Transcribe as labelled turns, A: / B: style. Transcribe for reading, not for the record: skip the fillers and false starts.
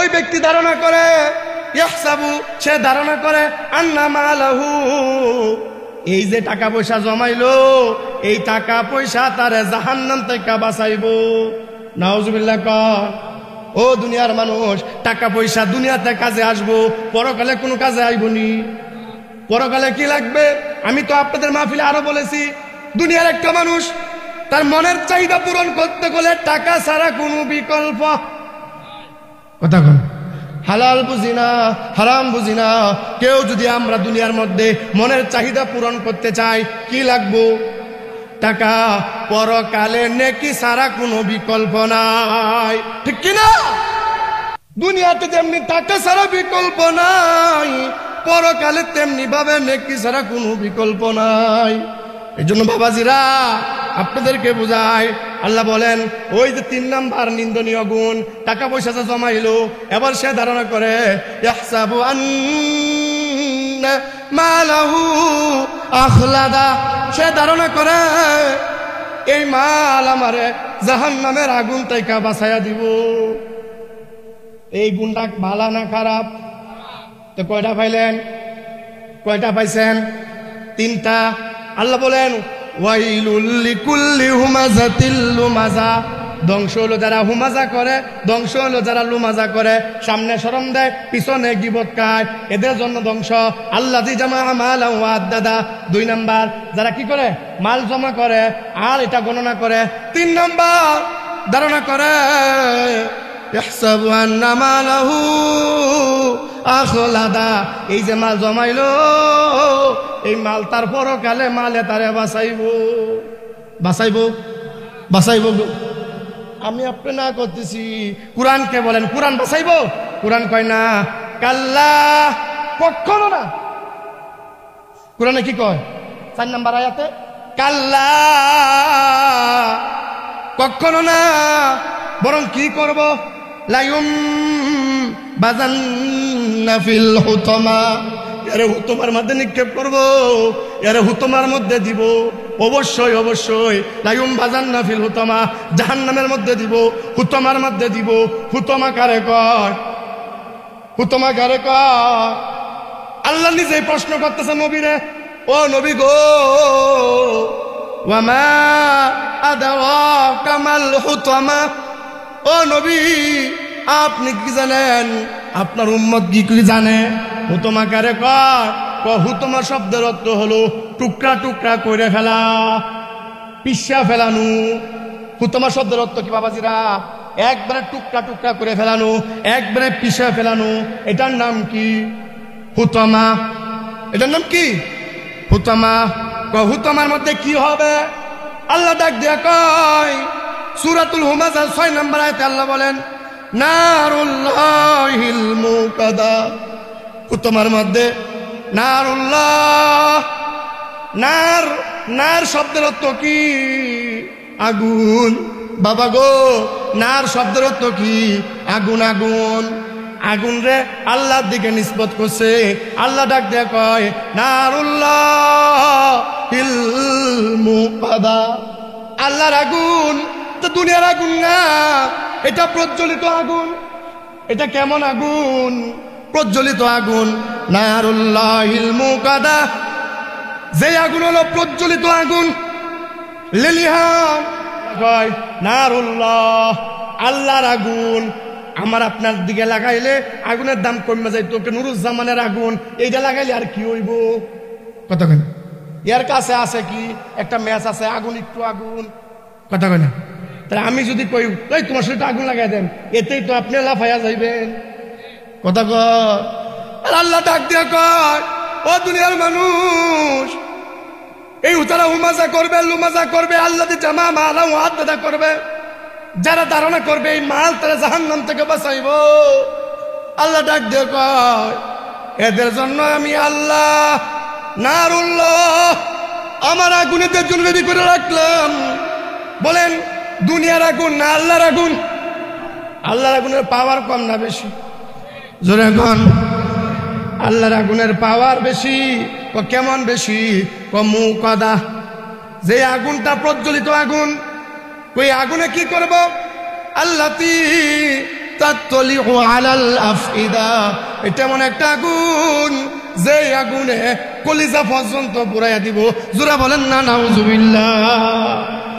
A: ওই ব্যক্তি ধারণা করে, ইয়াহসাবু সে ধারণা করে, আন্না মালাহু এই যে টাকা পয়সা জমাইলো এই টাকা পয়সা তারে জাহান্নাম থেকে বাঁচাইবো। নাউজুবিল্লাহ কর। ও দুনিয়ার মানুষ, টাকা পয়সা দুনিয়াতে কাজে আসবো, পরকালে কোনো কাজে আইবনি। পরকালে কি লাগবে? আমি তো আপনাদের মাহফিলে আরো বলেছি, দুনিয়ার একটা মানুষ তার মনের চাহিদা পূরণ করতে গেলে টাকা ছাড়া কোনো বিকল্প কথা কন। হালাল বুঝি না, হারাম বুঝি না, কেউ যদি আমরা দুনিয়ার মধ্যে মনের চাহিদা পূরণ করতে চাই কি লাগবো? টাকা। পরকালে নেকি ছাড়া কোনো বিকল্প নাই, ঠিক কিনা? দুনিয়াতে যেমনি টাকা ছাড়া বিকল্প নাই, পরকালে তেমনি ভাবে নেকি ছাড়া কোনো বিকল্প নাই। এই জন্য বাবাজিরা আপনাদেরকে বোঝায়, আল্লাহ বলেন ওই যে 3 নাম্বার নিন্দনীয় গুণ, টাকা পয়সা জমাইলো, এবার সে ধারণা করে ইয়াহসাবু আন্না মালাহু আখলাদা, সে ধারণা করে এই মাল আমারে জাহান্নামের আগুন থেকে বাঁচাইয়া দিব। এই গুণটা ভালো না খারাপ? তো কয়টা পাইলেন? কয়টা পাইছেন? 3টা। আল্লাহ বলেন ওয়াইলুল লিকুল্লি হুমাযাতিল লুমাযা, ধ্বংস হলো যারা হুমাজা করে, ধ্বংস হলো যারা লুমাজা করে, সামনে শরম দেয় পিছনে গীবত খায়, এদের জন্য ধ্বংস। আল্লাযী জামা মালান ওয়া আদ্দাদা, 2 নাম্বার যারা কি করে? মাল জমা করে আর এটা গণনা করে। 3 নাম্বার ধারণা করে ইয়াহসাবু আন্না মালাহু আখলাদা, এই যে মাল জমাইলো এই মাল তার পরকালে মালে তারে বাঁচাইবো। বাঁচাইবো বাঁচাইবো আমি আপনি না করতেছি, কোরআনকে বলেন কোরআন বাঁচাইবো? কোরআন কয় না, কাল্লা, কখনো না। কোরআনে কি কয়? 4 নাম্বার আয়াতে কাল্লা, কখনো না, বরং কি করব? লায়ুম বাযান্না ফিল হুতামা, এরে হুতমার মধ্যে নিক্ষেপ করব, এরে হুতমার মধ্যে দিব। অবশ্যই অবশ্যই লায়ুম বাযান্না ফিল হুতামা, জাহান্নামের মধ্যে দিব, হুতমার মধ্যে দিব। হুতমা কারে কয়? হুতমা কারে কয়? আল্লাহ নিজেই প্রশ্ন করতেছে নবীরে, ও নবী গো, ওয়ামা আদরাকা মাল হুতামা, ও নবী আপনি কি জানেন? আপনার উম্মত কি জানে? হুতমা কারে কয়? হুতমা শব্দের অর্থ হলো টুকরা টুকরা করে ফেলা, পিষা ফেলানো। হুতমা শব্দের অর্থ কি বাবাজিরা? একবারে টুকরা টুকরা করে ফেলানো, একবারে পিষা ফেলানো। এটার নাম কি? হুতমা। এটার নাম কি? হুতমা। হুতমার মধ্যে কি হবে? আল্লাহ ডাক দিয়া কয় সূরাতুল হুমাযা 6 নম্বর আয়াতে আল্লাহ বলেন নারুল্লাহিল মুকাদা, হুতমার মধ্যে নারুল্লাহ। নার, নার শব্দের অর্থ কি? আগুন। বাবা গো, নার শব্দের অর্থ কি? আগুন। আগুন, আগুন রে আল্লাহর দিকে নিসবত করছে। আল্লাহ ডাক দেয়া কয় নারুল্লাহিল মুকাদা, আল্লাহর আগুন। তো দুনিয়ার আগুন না, এটা প্রজ্বলিত আগুন। এটা কেমন আগুন? প্রজ্বলিত আগুন। নারুল্লাহিল মুকাদা, যে আগুন হলো প্রজ্বলিত আগুন। লিলিহান কয় নারুল্লাহ, আল্লাহর আগুন। আমার আপনার দিকে লাগাইলে আগুনের দাম কমে যায়। তোকে নুরুজ্জামানের আগুন এইটা লাগাইলে আর কি হইব? কথা কেন? এর কাছে আছে কি একটা ম্যাচ আছে, আগুন একটু আগুন। কথা কেন? তাহলে আমি যদি কই ওই তোমার সাথে আগুন লাগাই দেন, এতেই তো আপনি লাফাইয়া যাইবেন। কথা কয়। আর আল্লাহ ডাক দিয়া কয় ও দুনিয়ার মানুষ, এই তারা হুমাজা করবে, লুমাজা করবে, আল্লাহ জামা মালা হাত দাদা করবে। যারা ধারণা করবে এই মাল তারা জাহান্নাম থেকে বাঁচাইব, আল্লাহ ডাক দিয়ে কয় এদের জন্য আমি আল্লাহ নারুল্লাহ আমার আগুনেদের জন্য রেডি করে রাখলাম। বলেন দুনিয়ার আগুন না আল্লাহর আগুন? আল্লাহর আগুনের পাওয়ার কম না বেশি? জোরে কোন। আল্লাহর আগুনের পাওয়ার বেশি। কেমন বেশি? মুকাদা, যে আগুনটা প্রজ্বলিত আগুন। ওই আগুনে কি করব? আল্লাতি তাতলিউ আলাল আফইদা, এটা এমন একটা আগুন যে আগুনে কলিজা পর্যন্ত পুরাইয়া দিব। জোরা বলেন না নাউজুবিল্লাহ।